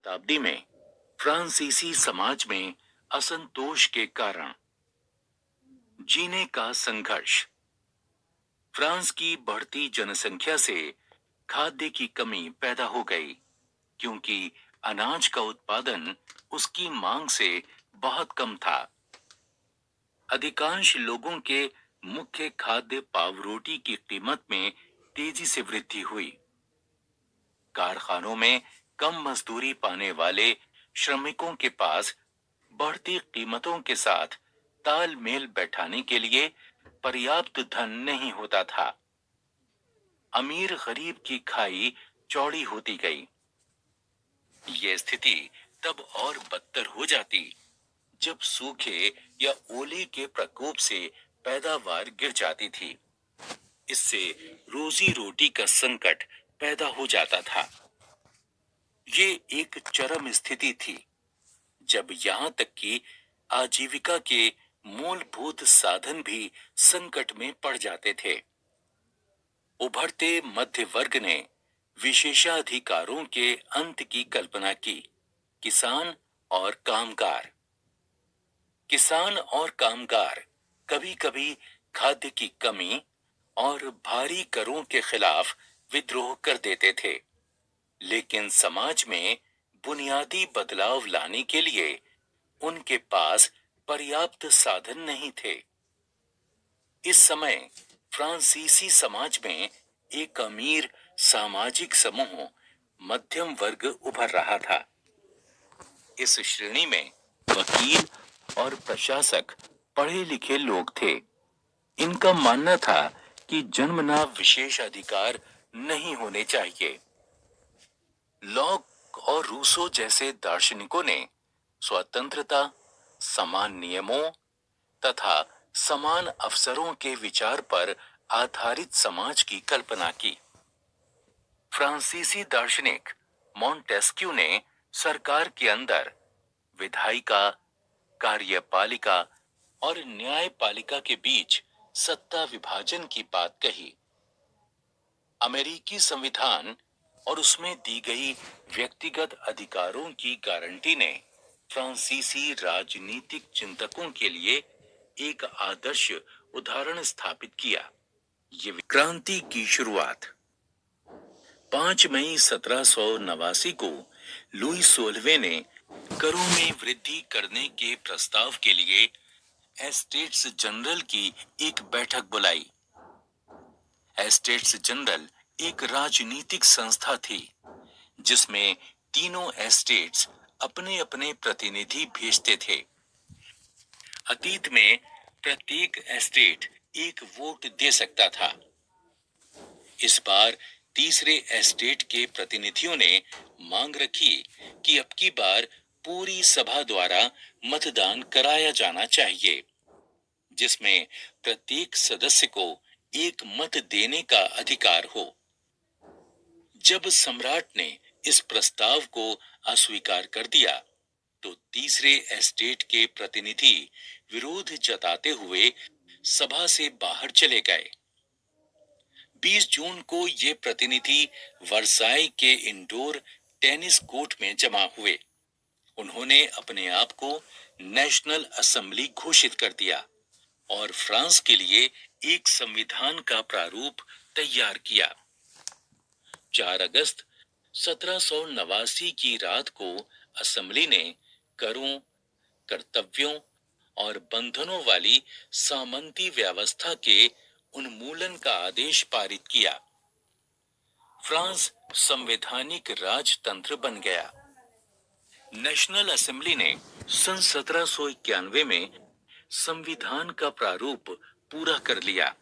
शताब्दी में फ्रांसीसी समाज में असंतोष के कारण जीने का संघर्ष। फ्रांस की बढ़ती जनसंख्या से खाद्य की कमी पैदा हो गई, क्योंकि अनाज का उत्पादन उसकी मांग से बहुत कम था। अधिकांश लोगों के मुख्य खाद्य पावरोटी की कीमत में तेजी से वृद्धि हुई। कारखानों में कम मजदूरी पाने वाले श्रमिकों के पास बढ़ती कीमतों के साथ तालमेल बैठाने के लिए पर्याप्त धन नहीं होता था। अमीर गरीब की खाई चौड़ी होती गई। यह स्थिति तब और बदतर हो जाती जब सूखे या ओले के प्रकोप से पैदावार गिर जाती थी। इससे रोजी रोटी का संकट पैदा हो जाता था। ये एक चरम स्थिति थी जब यहां तक कि आजीविका के मूलभूत साधन भी संकट में पड़ जाते थे। उभरते मध्य वर्ग ने विशेषाधिकारों के अंत की कल्पना की। किसान और कामगार। किसान और कामगार कभी कभी खाद्य की कमी और भारी करों के खिलाफ विद्रोह कर देते थे, लेकिन समाज में बुनियादी बदलाव लाने के लिए उनके पास पर्याप्त साधन नहीं थे। इस समय फ्रांसीसी समाज में एक अमीर सामाजिक समूह मध्यम वर्ग उभर रहा था। इस श्रेणी में वकील और प्रशासक पढ़े लिखे लोग थे। इनका मानना था कि जन्मना विशेष अधिकार नहीं होने चाहिए। लॉक और रूसो जैसे दार्शनिकों ने स्वतंत्रता, समान नियमों तथा समान अवसरों के विचार पर आधारित समाज की कल्पना की। फ्रांसीसी दार्शनिक मॉन्टेस्क्यू ने सरकार के अंदर विधायिका, कार्यपालिका और न्यायपालिका के बीच सत्ता विभाजन की बात कही। अमेरिकी संविधान और उसमें दी गई व्यक्तिगत अधिकारों की गारंटी ने फ्रांसीसी राजनीतिक चिंतकों के लिए एक आदर्श उदाहरण स्थापित किया। ये क्रांति की शुरुआत 5 मई 1789 को लुई 16वें ने करों में वृद्धि करने के प्रस्ताव के लिए एस्टेट्स जनरल की एक बैठक बुलाई। एस्टेट्स जनरल एक राजनीतिक संस्था थी जिसमें तीनों एस्टेट्स अपने अपने प्रतिनिधि भेजते थे। अतीत में प्रत्येक एस्टेट एक वोट दे सकता था। इस बार तीसरे एस्टेट के प्रतिनिधियों ने मांग रखी कि अब की बार पूरी सभा द्वारा मतदान कराया जाना चाहिए, जिसमें प्रत्येक सदस्य को एक मत देने का अधिकार हो। जब सम्राट ने इस प्रस्ताव को अस्वीकार कर दिया, तो तीसरे एस्टेट के प्रतिनिधि विरोध जताते हुए सभा से बाहर चले गए। 20 जून को ये प्रतिनिधि वर्साई के इंडोर टेनिस कोर्ट में जमा हुए। उन्होंने अपने आप को नेशनल असेंबली घोषित कर दिया और फ्रांस के लिए एक संविधान का प्रारूप तैयार किया। 4 अगस्त 1789 की रात को असेंबली ने करों, कर्तव्यों और बंधनों वाली सामंती व्यवस्था के उन्मूलन का आदेश पारित किया। फ्रांस संवैधानिक राजतंत्र बन गया। नेशनल असेंबली ने सन 1791 में संविधान का प्रारूप पूरा कर लिया।